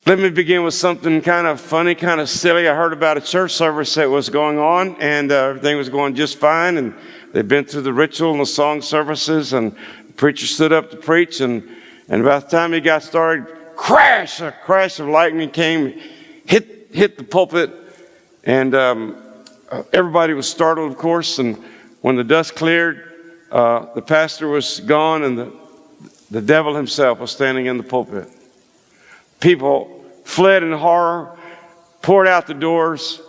Let me begin with something kind of funny, kind of silly. I heard about a church service that was going on, and everything was going just fine. And they'd been through the ritual and the song services, and the preacher stood up to preach. And about the time he got started, a crash of lightning came, hit the pulpit, and everybody was startled, of course. And when the dust cleared, the pastor was gone, and the devil himself was standing in the pulpit. People fled in horror, poured out the doors,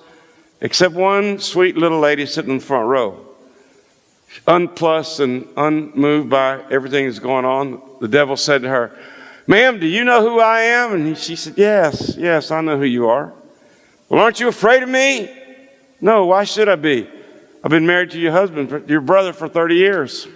except one sweet little lady sitting in the front row. Unplussed and unmoved by everything that's going on, the devil said to her, "Ma'am, do you know who I am?" And she said, Yes, I know who you are." "Well, aren't you afraid of me?" "No, why should I be? I've been married to your brother for 30 years.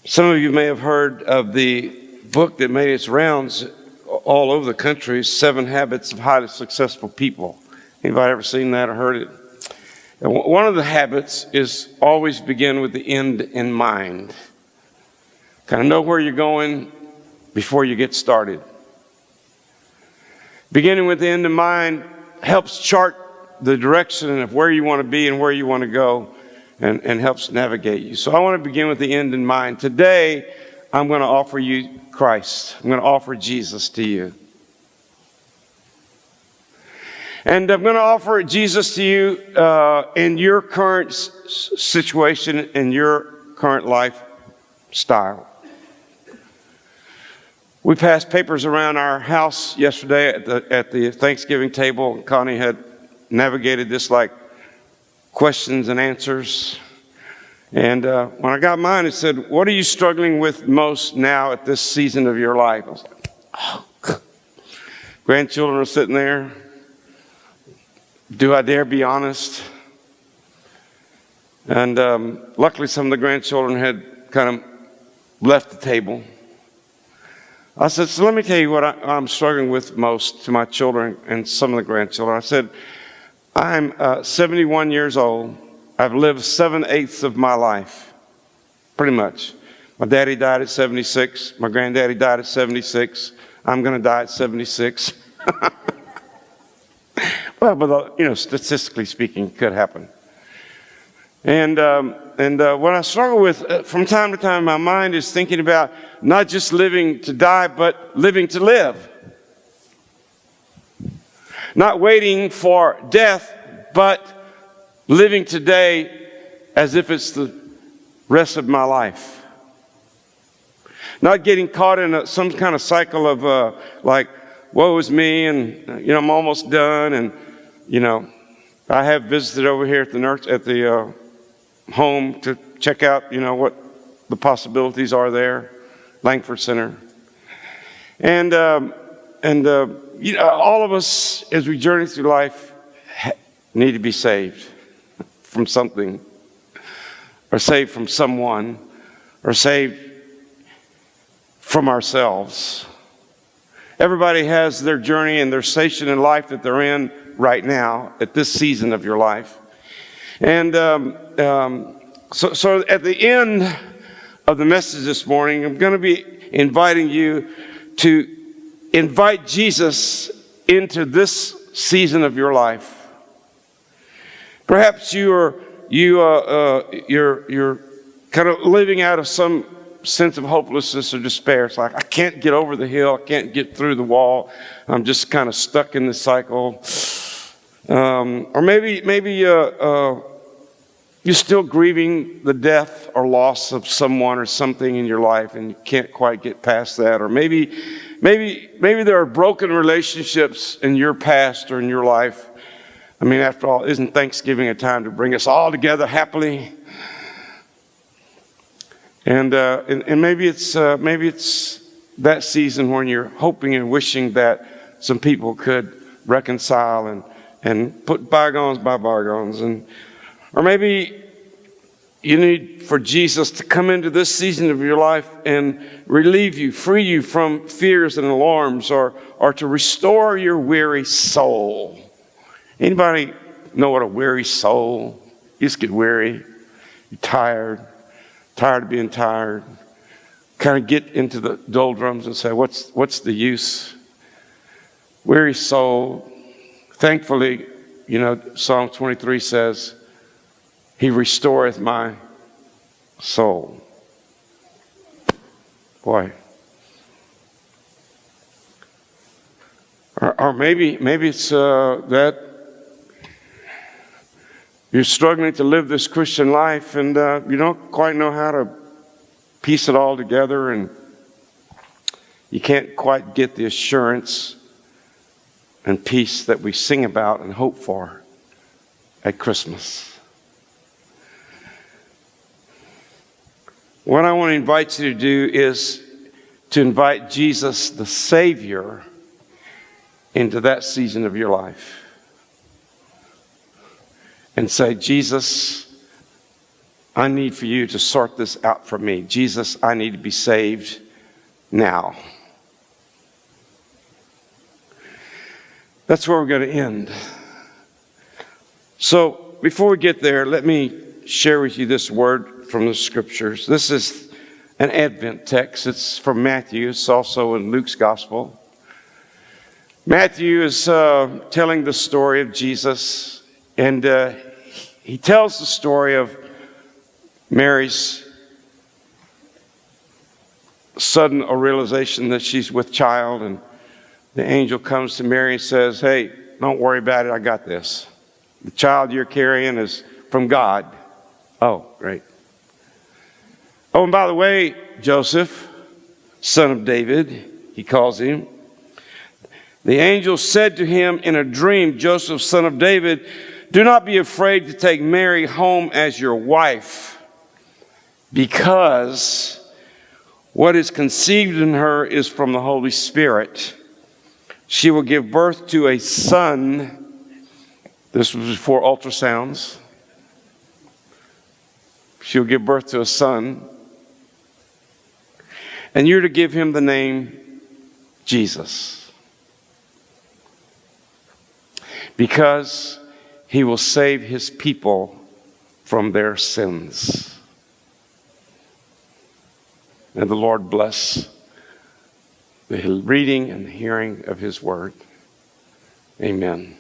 Some of you may have heard of the book that made its rounds all over the country, 7 Habits of Highly Successful People. Anybody ever seen that or heard it? And one of the habits is always begin with the end in mind. Kind of know where you're going before you get started. Beginning with the end in mind helps chart the direction of where you want to be and where you want to go, and helps navigate you. So I want to begin with the end in mind. Today, I'm going to offer you Christ. I'm going to offer Jesus to you. And I'm going to offer Jesus to you in your current situation, in your current lifestyle. We passed papers around our house yesterday at the Thanksgiving table. Connie had navigated this like questions and answers. And when I got mine, it said, "What are you struggling with most now at this season of your life?" I was like, oh. Grandchildren are sitting there. Do I dare be honest? And luckily some of the grandchildren had kind of left the table. I said, "So let me tell you what I'm struggling with most," to my children and some of the grandchildren. I said, "I'm 71 years old. I've lived 7/8 of my life, pretty much. My daddy died at 76. My granddaddy died at 76. I'm going to die at 76. Well, but statistically speaking, it could happen. And what I struggle with from time to time in my mind is thinking about not just living to die, but living to live. Not waiting for death, but living today as if it's the rest of my life. Not getting caught in some kind of cycle of like, woe is me, and I'm almost done, and I have visited over here at the home to check out what the possibilities are there, Langford Center, and all of us as we journey through life need to be saved from something, or saved from someone, or saved from ourselves. Everybody has their journey and their station in life that they're in right now at this season of your life. And so at the end of the message this morning, I'm going to be inviting you to invite Jesus into this season of your life. Perhaps you're kind of living out of some sense of hopelessness or despair. It's like, I can't get over the hill, I can't get through the wall. I'm just kind of stuck in this cycle. Or maybe you're still grieving the death or loss of someone or something in your life, and you can't quite get past that. Or maybe there are broken relationships in your past or in your life. I mean, after all, isn't Thanksgiving a time to bring us all together happily? And maybe it's that season when you're hoping and wishing that some people could reconcile and put bygones by bygones, or maybe you need for Jesus to come into this season of your life and relieve you, free you from fears and alarms, or to restore your weary soul. Anybody know what a weary soul? You just get weary. You're tired of being tired. Kind of get into the doldrums and say, what's the use? Weary soul. Thankfully, Psalm 23 says, He restoreth my soul. Boy. Or maybe it's that you're struggling to live this Christian life and you don't quite know how to piece it all together, and you can't quite get the assurance and peace that we sing about and hope for at Christmas. What I want to invite you to do is to invite Jesus, the Savior, into that season of your life. And say, Jesus, I need for you to sort this out for me. Jesus, I need to be saved now. That's where we're going to end. So before we get there, let me share with you this word from the Scriptures. This is an Advent text. It's from Matthew. It's also in Luke's Gospel. Matthew is telling the story of Jesus, and he tells the story of Mary's sudden realization that she's with child, and the angel comes to Mary and says, hey, don't worry about it, I got this. The child you're carrying is from God. Oh, great. Oh, and by the way, Joseph, son of David, he calls him. The angel said to him in a dream, Joseph, son of David, do not be afraid to take Mary home as your wife, because what is conceived in her is from the Holy Spirit. She will give birth to a son. This was before ultrasounds. She'll give birth to a son. And you're to give him the name Jesus, because he will save his people from their sins. And the Lord bless the reading and the hearing of his word. Amen.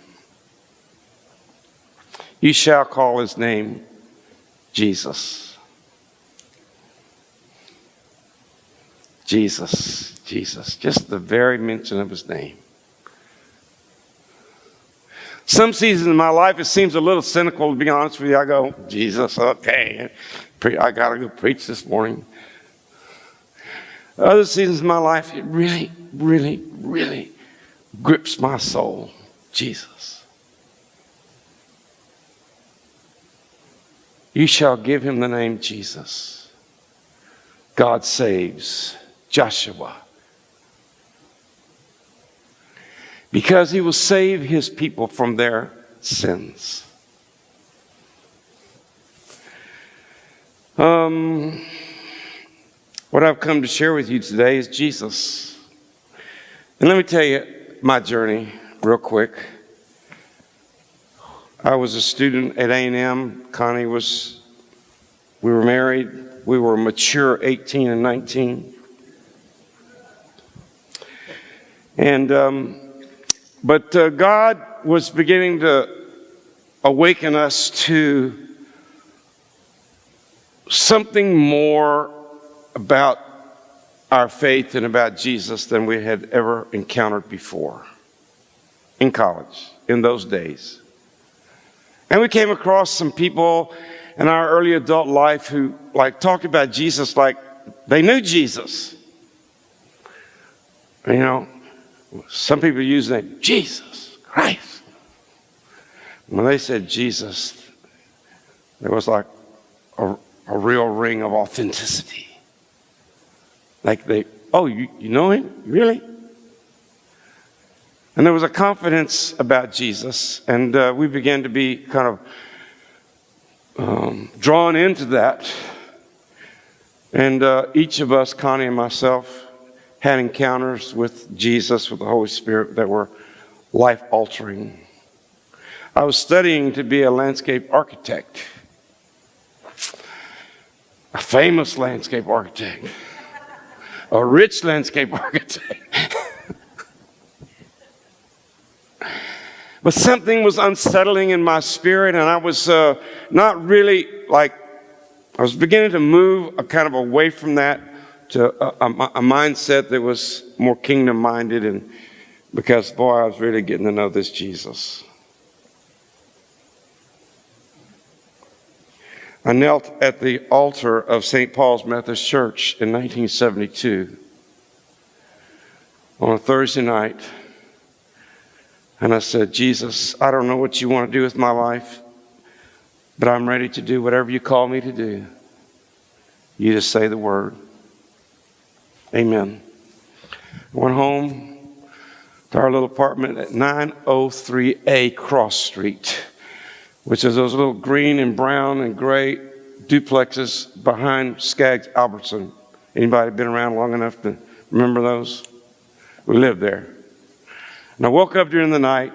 You shall call his name Jesus. Jesus, Jesus. Just the very mention of his name. Some seasons in my life, it seems a little cynical, to be honest with you. I go, Jesus, okay, I got to go preach this morning. Other seasons in my life, it really, really, really grips my soul. Jesus. You shall give him the name Jesus. God saves. Joshua. Because he will save his people from their sins. What I've come to share with you today is Jesus. And let me tell you my journey real quick. I was a student at A&M. Connie we were married. We were mature, 18 and 19. And, but God was beginning to awaken us to something more about our faith and about Jesus than we had ever encountered before in college, in those days. And we came across some people in our early adult life who talked about Jesus like they knew Jesus. You know, some people use the name Jesus Christ. When they said Jesus, there was like a real ring of authenticity. Like you know him? Really? And there was a confidence about Jesus, and we began to be kind of drawn into that. And each of us, Connie and myself, had encounters with Jesus, with the Holy Spirit, that were life-altering. I was studying to be a landscape architect. a famous landscape architect, a rich landscape architect. But something was unsettling in my spirit, and I was not really I was beginning to move kind of away from that to a mindset that was more kingdom-minded, and because, boy, I was really getting to know this Jesus. I knelt at the altar of St. Paul's Methodist Church in 1972 on a Thursday night. And I said, Jesus, I don't know what you want to do with my life, but I'm ready to do whatever you call me to do. You just say the word. Amen. I went home to our little apartment at 903A Cross Street, which is those little green and brown and gray duplexes behind Skaggs Albertson. Anybody been around long enough to remember those? We lived there. And I woke up during the night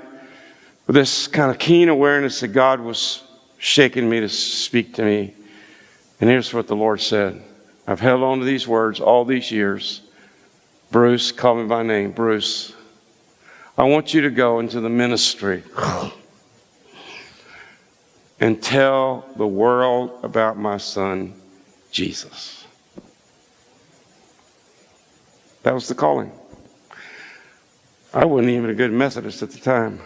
with this kind of keen awareness that God was shaking me to speak to me. And here's what the Lord said. I've held on to these words all these years. Bruce, call me by name, Bruce. I want you to go into the ministry and tell the world about my son, Jesus. That was the calling. I wasn't even a good Methodist at the time.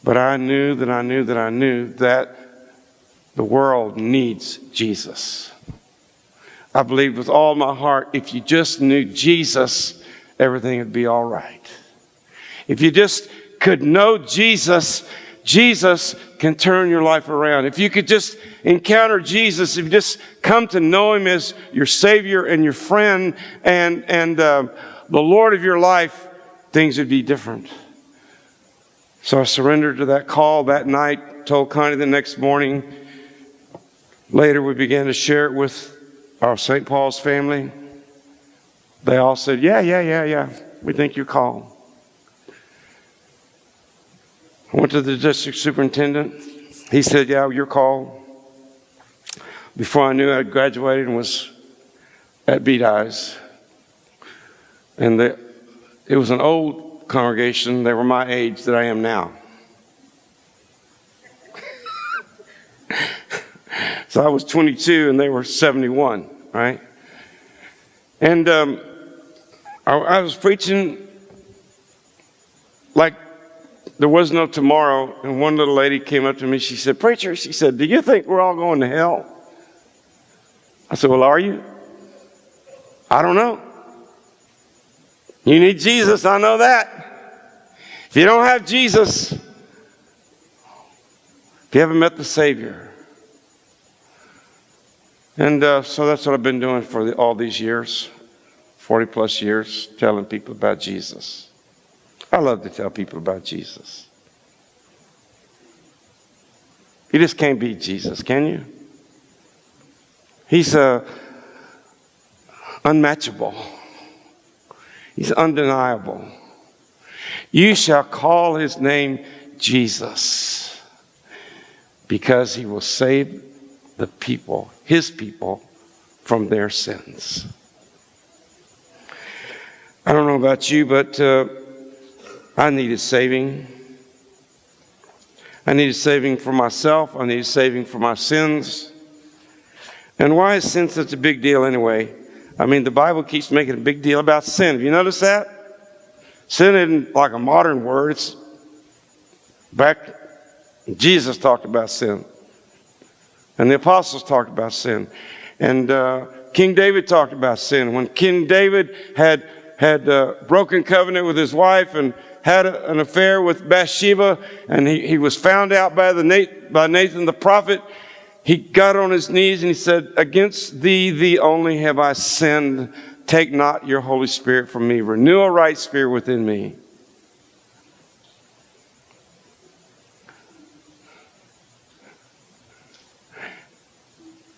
But I knew that the world needs Jesus. I believed with all my heart, if you just knew Jesus, everything would be all right. If you just could know Jesus, Jesus can turn your life around. If you could just encounter Jesus, if you just come to know Him as your Savior and your friend and the Lord of your life, things would be different. So I surrendered to that call that night, told Connie the next morning. Later we began to share it with our St. Paul's family. They all said, yeah, we think you're called. I went to the district superintendent. He said, yeah, you're called. Before I knew I had graduated and was at Beat Eyes. And it was an old congregation. They were my age that I am now. So I was 22 and they were 71, right? And I was preaching like there was no tomorrow, and one little lady came up to me. She said, "Preacher," she said, "do you think we're all going to hell?" I said, "Well, are you?" "I don't know." "You need Jesus, I know that. If you don't have Jesus, if you haven't met the Savior." And so that's what I've been doing for all these years, 40 plus years, telling people about Jesus. I love to tell people about Jesus. You just can't beat Jesus, can you? He's unmatchable. He's undeniable. You shall call His name Jesus, because He will save the people, His people, from their sins. I don't know about you, but I needed saving. I needed saving for myself. I needed saving for my sins. And why is sin such a big deal anyway? I mean, the Bible keeps making a big deal about sin. Have you noticed that? Sin isn't like a modern word. It's back, Jesus talked about sin. And the apostles talked about sin. And King David talked about sin. When King David had broken covenant with his wife and had an affair with Bathsheba, and he was found out by Nathan the prophet, he got on his knees and he said, "Against thee only have I sinned. Take not your Holy Spirit from me. Renew a right spirit within me."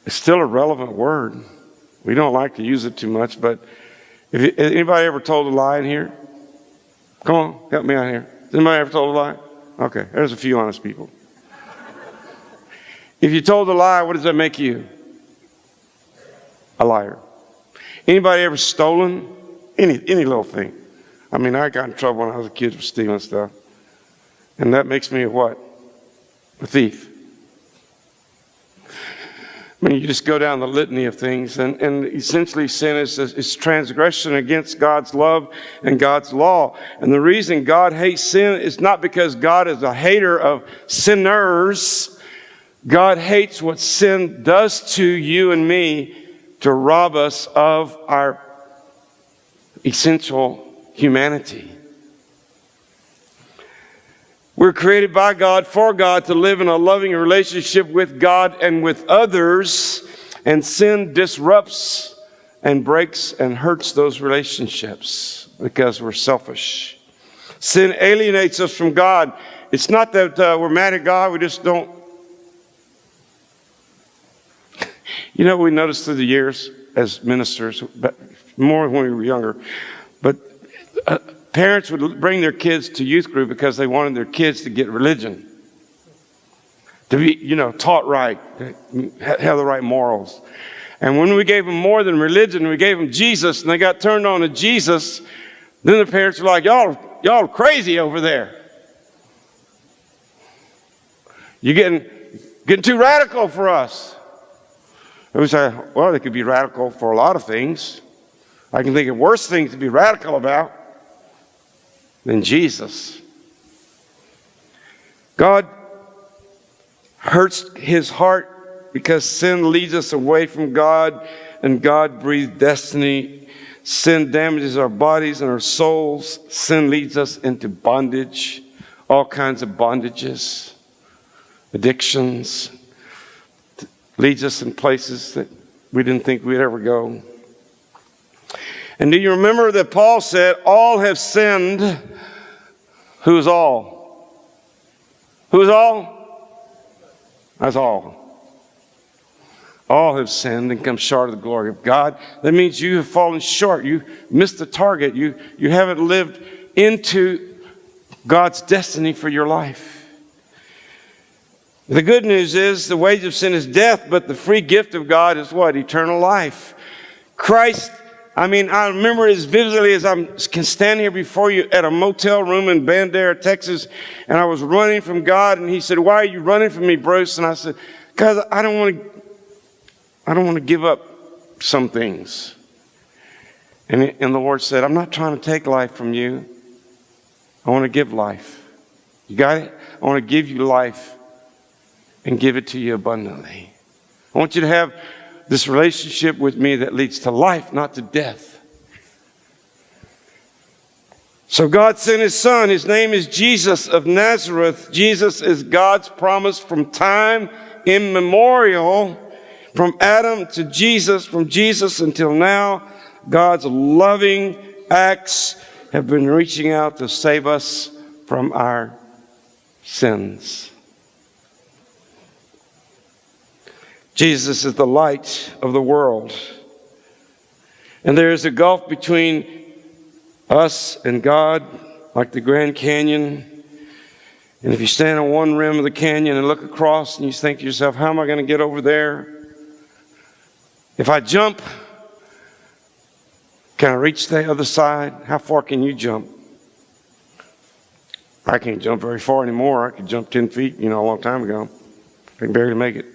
It's still a relevant word. We don't like to use it too much, but anybody ever told a lie in here? Come on, help me out here. Has anybody ever told a lie? Okay, there's a few honest people. If you told a lie, what does that make you? A liar. Anybody ever stolen? Any little thing. I mean, I got in trouble when I was a kid for stealing stuff. And that makes me a what? A thief. I mean, you just go down the litany of things, and essentially sin is transgression against God's love and God's law. And the reason God hates sin is not because God is a hater of sinners. God hates what sin does to you and me to rob us of our essential humanity. We're created by God, for God, to live in a loving relationship with God and with others, and sin disrupts and breaks and hurts those relationships because we're selfish. Sin alienates us from God. It's not that we're mad at God, we just don't. You know, we noticed through the years as ministers, but more when we were younger, but parents would bring their kids to youth group because they wanted their kids to get religion, to be, taught right, have the right morals. And when we gave them more than religion, we gave them Jesus, and they got turned on to Jesus, then the parents were like, y'all are crazy over there. You're getting too radical for us. And we say, well, they could be radical for a lot of things. I can think of worse things to be radical about than Jesus. God hurts his heart because sin leads us away from God, and God-breathed destiny. Sin damages our bodies and our souls. Sin leads us into bondage, all kinds of bondages, addictions. Leads us in places that we didn't think we'd ever go. And do you remember that Paul said, all have sinned? Who's all? Who's all? That's all. All have sinned and come short of the glory of God. That means you have fallen short. You missed the target. You haven't lived into God's destiny for your life. The good news is the wage of sin is death, but the free gift of God is what? Eternal life. Christ, I remember as vividly as I can stand here before you at a motel room in Bandera, Texas, and I was running from God, and he said, why are you running from me, Bruce? And I said, because I don't want to give up some things. And the Lord said, I'm not trying to take life from you. I want to give life. You got it? I want to give you life and give it to you abundantly. I want you to have this relationship with me that leads to life, not to death. So God sent his son. His name is Jesus of Nazareth. Jesus is God's promise from time immemorial, from Adam to Jesus, from Jesus until now. God's loving acts have been reaching out to save us from our sins. Jesus is the light of the world. And there is a gulf between us and God, like the Grand Canyon. And if you stand on one rim of the canyon and look across and you think to yourself, how am I going to get over there? If I jump, can I reach the other side? How far can you jump? I can't jump very far anymore. I could jump 10 feet, a long time ago. I can barely make it.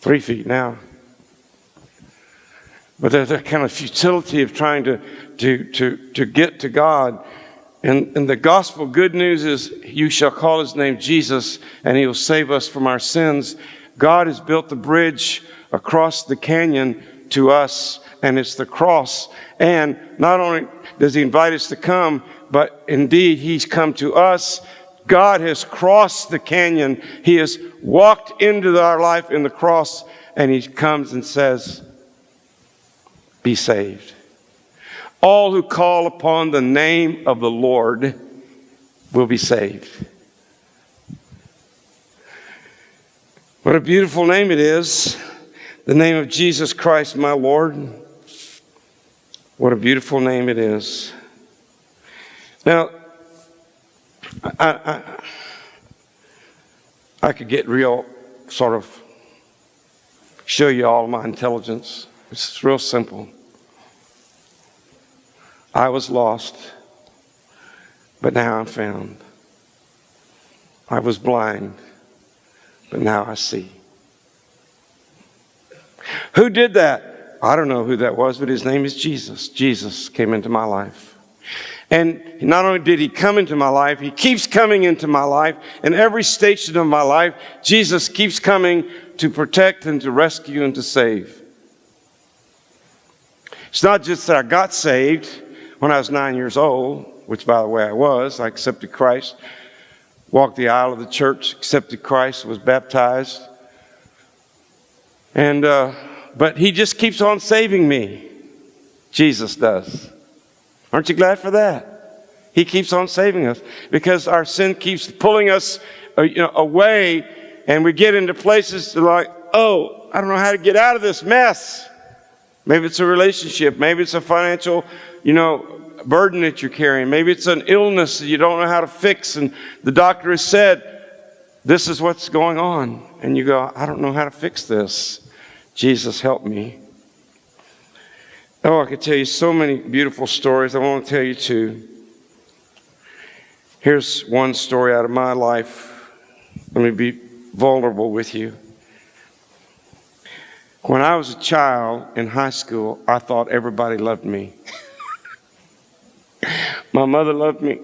3 feet now. But there's that kind of futility of trying to get to God. And the gospel good news is, you shall call his name Jesus, and he will save us from our sins. God has built the bridge across the canyon to us, and it's the cross. And not only does he invite us to come, but indeed he's come to us. God has crossed the canyon. He has walked into our life in the cross, and he comes and says, be saved. All who call upon the name of the Lord will be saved. What a beautiful name it is, the name of Jesus Christ, my Lord. What a beautiful name it is. Now, I could get real sort of show you all my intelligence. It's real simple. I was lost, but now I'm found. I was blind, but now I see. Who did that? I don't know who that was, but his name is Jesus. Jesus came into my life. And not only did he come into my life, he keeps coming into my life. In every station of my life, Jesus keeps coming to protect and to rescue and to save. It's not just that I got saved when I was 9 years old, which, by the way, I was. I accepted Christ, walked the aisle of the church, accepted Christ, was baptized. But he just keeps on saving me. Jesus does. Aren't you glad for that? He keeps on saving us because our sin keeps pulling us away, and we get into places like, oh, I don't know how to get out of this mess. Maybe it's a relationship. Maybe it's a financial, burden that you're carrying. Maybe it's an illness that you don't know how to fix, and the doctor has said, this is what's going on. And you go, I don't know how to fix this. Jesus, help me. Oh, I could tell you so many beautiful stories. I want to tell you two. Here's one story out of my life. Let me be vulnerable with you. When I was a child in high school, I thought everybody loved me. My mother loved me.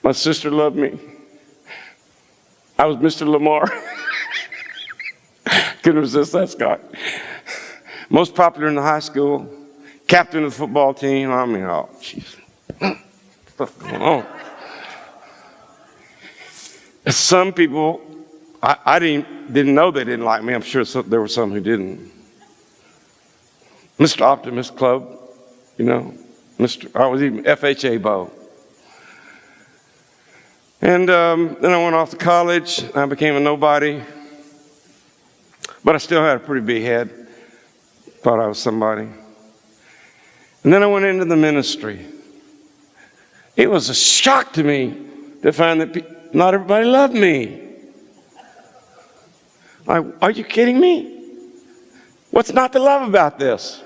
My sister loved me. I was Mr. Lamar. Couldn't resist that, Scott. Most popular in the high school, captain of the football team. I mean, oh, jeez. What's going on? Some people, I didn't know they didn't like me. I'm sure there were some who didn't. Mr. Optimist Club, I was even FHA Bo. And then I went off to college. I became a nobody. But I still had a pretty big head. Thought I was somebody. And then I went into the ministry. It was a shock to me to find that not everybody loved me. Like, are you kidding me? What's not to love about this?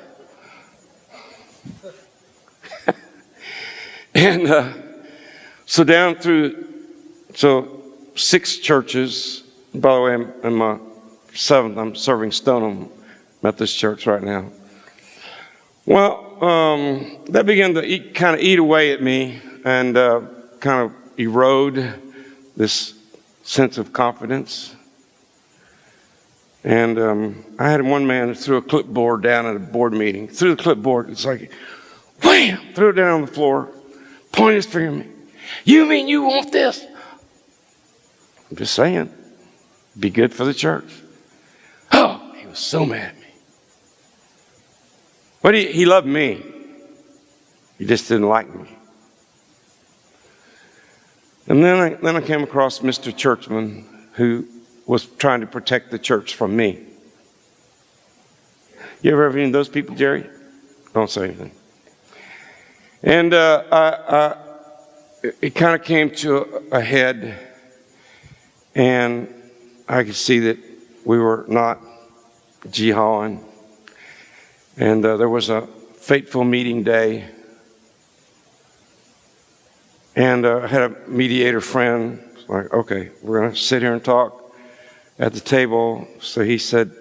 And so 6 churches. By the way, in my 7th, I'm serving Stoneham Methodist Church right now. Well, that began to kind of eat away at me and kind of erode this sense of confidence. And I had one man that threw a clipboard down at a board meeting. Threw the clipboard. It's like, wham! Threw it down on the floor. Pointed his finger at me. You mean you want this? I'm just saying. Be good for the church. Oh, he was so mad at me. But he loved me. He just didn't like me. And then I came across Mr. Churchman, who was trying to protect the church from me. You ever have any of those people, Jerry? Don't say anything. And it kind of came to a head, and I could see that we were not jihading. And there was a fateful meeting day. And I had a mediator friend. Like, okay, we're going to sit here and talk at the table. So he said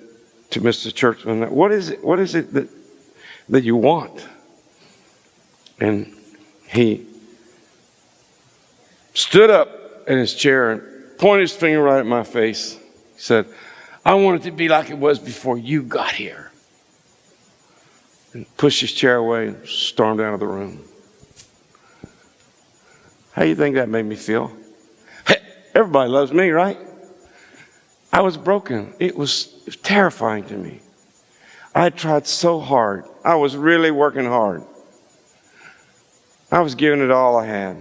to Mr. Churchman, what is it that you want? And he stood up in his chair and pointed his finger right at my face. He said, I want it to be like it was before you got here. And pushed his chair away and stormed out of the room. How do you think that made me feel? Hey, everybody loves me, right? I was broken. It was terrifying to me. I tried so hard. I was really working hard. I was giving it all I had.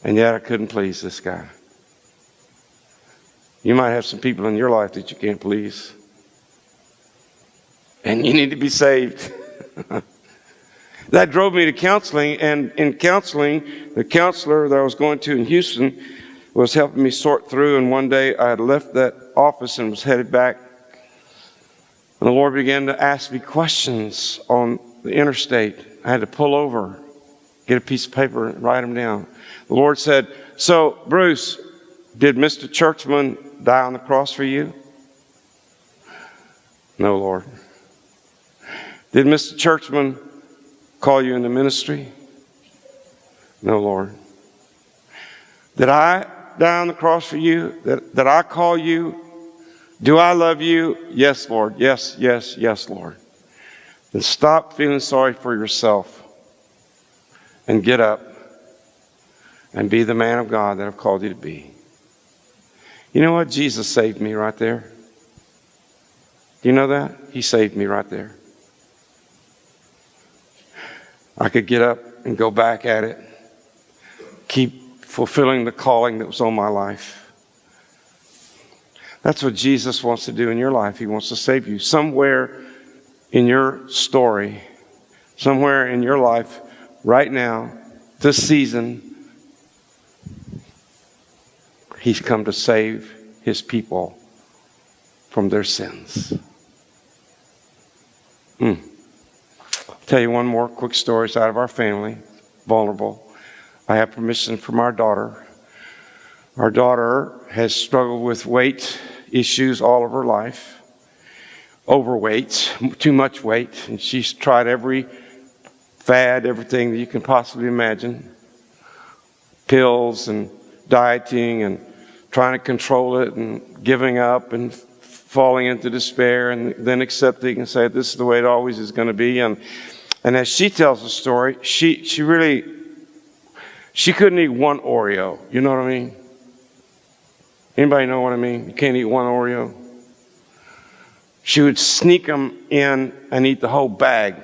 And yet I couldn't please this guy. You might have some people in your life that you can't please. And you need to be saved. That drove me to counseling. And in counseling, the counselor that I was going to in Houston was helping me sort through, and one day I had left that office and was headed back. And the Lord began to ask me questions on the interstate. I had to pull over, get a piece of paper and write them down. The Lord said, "So, Bruce, did Mr. Churchman die on the cross for you?" "No, Lord." "Did Mr. Churchman call you into ministry?" "No, Lord." "Did I die on the cross for you? Did I call you? Do I love you?" "Yes, Lord. Yes, yes, yes, Lord." "Then stop feeling sorry for yourself and get up and be the man of God that I've called you to be." You know what? Jesus saved me right there. Do you know that? He saved me right there. I could get up and go back at it, keep fulfilling the calling that was on my life. That's what Jesus wants to do in your life. He wants to save you. Somewhere in your story, somewhere in your life, right now, this season, He's come to save His people from their sins. I'll tell you one more quick story. It's out of our family, vulnerable. I have permission from our daughter. Our daughter has struggled with weight issues all of her life. Overweight, too much weight. And she's tried every fad, everything that you can possibly imagine. Pills and dieting and trying to control it and giving up and falling into despair and then accepting and saying this is the way it always is going to be. And as she tells the story, she couldn't eat one Oreo. You know what I mean? Anybody know what I mean? You can't eat one Oreo. She would sneak them in and eat the whole bag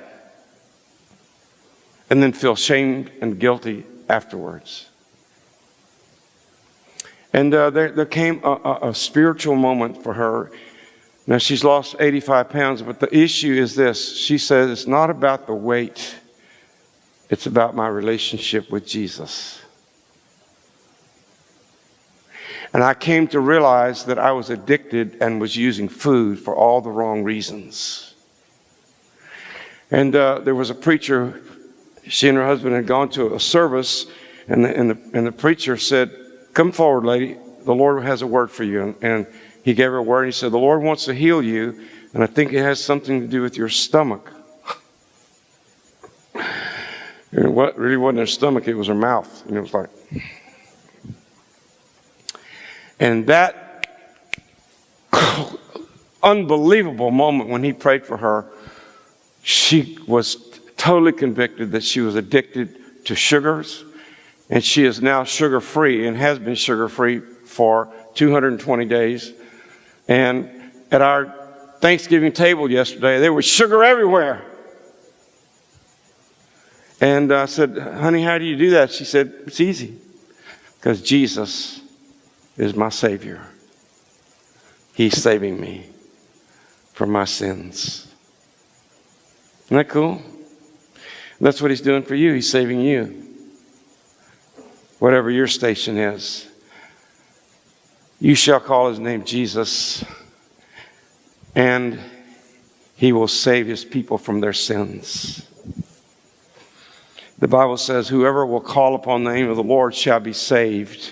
and then feel shamed and guilty afterwards. And there came a spiritual moment for her. Now, she's lost 85 pounds, but the issue is this. She says, it's not about the weight. It's about my relationship with Jesus. And I came to realize that I was addicted and was using food for all the wrong reasons. And there was a preacher, she and her husband had gone to a service, and the preacher said, "Come forward, lady. The Lord has a word for you." And he gave her a word. And he said, "The Lord wants to heal you, and I think it has something to do with your stomach." And what really wasn't her stomach, it was her mouth. And it was like... And that unbelievable moment when he prayed for her, she was totally convicted that she was addicted to sugars. And she is now sugar-free and has been sugar-free for 220 days. And at our Thanksgiving table yesterday, there was sugar everywhere. And I said, "Honey, how do you do that?" She said, "It's easy. Because Jesus is my Savior. He's saving me from my sins." Isn't that cool? That's what He's doing for you. He's saving you. Whatever your station is, you shall call His name Jesus, and He will save His people from their sins. The Bible says, whoever will call upon the name of the Lord shall be saved.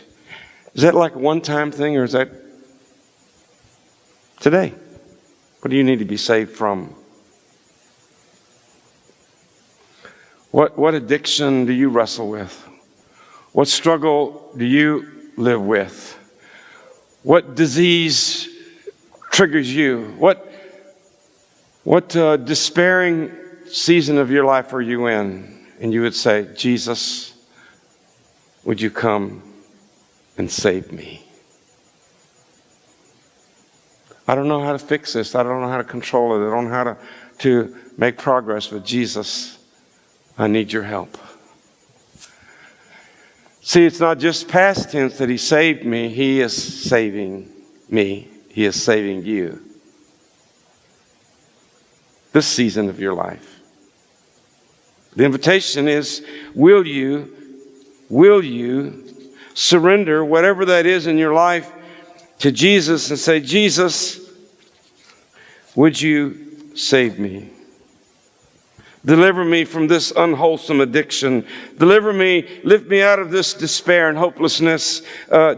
Is that like a one-time thing, or is that today? What do you need to be saved from? What addiction do you wrestle with? What struggle do you live with? What disease triggers you? What despairing season of your life are you in? And you would say, "Jesus, would you come and save me? I don't know how to fix this. I don't know how to control it. I don't know how to make progress with Jesus. I need your help." See, it's not just past tense that He saved me. He is saving me. He is saving you. This season of your life. The invitation is, will you surrender whatever that is in your life to Jesus and say, Jesus, would you save me? Deliver me from this unwholesome addiction. Deliver me, lift me out of this despair and hopelessness.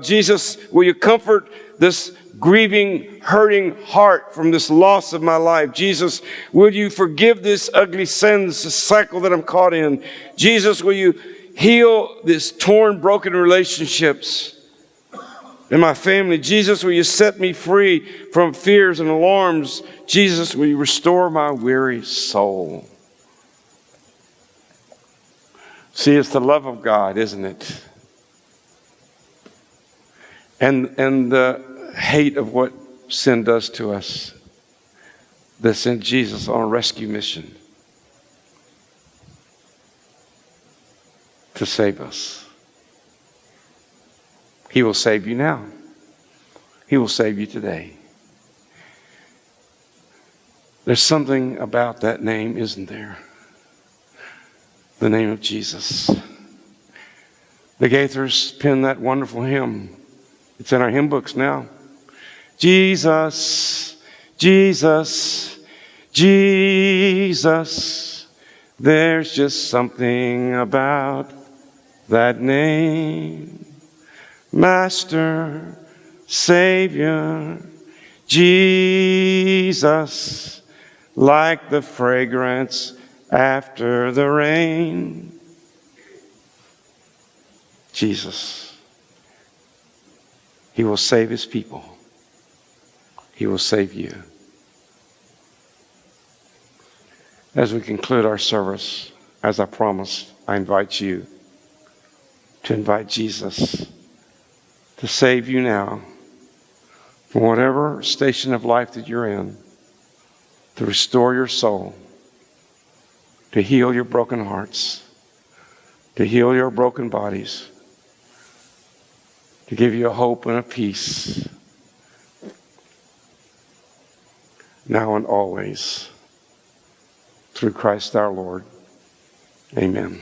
Jesus, will you comfort this grieving, hurting heart from this loss of my life? Jesus, will you forgive this ugly sin, this cycle that I'm caught in? Jesus, will you heal this torn, broken relationships in my family? Jesus, will you set me free from fears and alarms? Jesus, will you restore my weary soul? See, it's the love of God, isn't it? And the hate of what sin does to us that sent Jesus on a rescue mission to save us. He will save you now. He will save you today. There's something about that name, isn't there? The name of Jesus. The Gaithers penned that wonderful hymn. It's in our hymn books now. Jesus, Jesus, Jesus. There's just something about that name. Master, Savior, Jesus, like the fragrance after the rain. Jesus. He will save his people. He will save you. As we conclude our service, as I promised, I invite you to invite Jesus to save you now from whatever station of life that you're in, to restore your soul, to heal your broken hearts, to heal your broken bodies, to give you a hope and a peace, now and always, through Christ our Lord. Amen.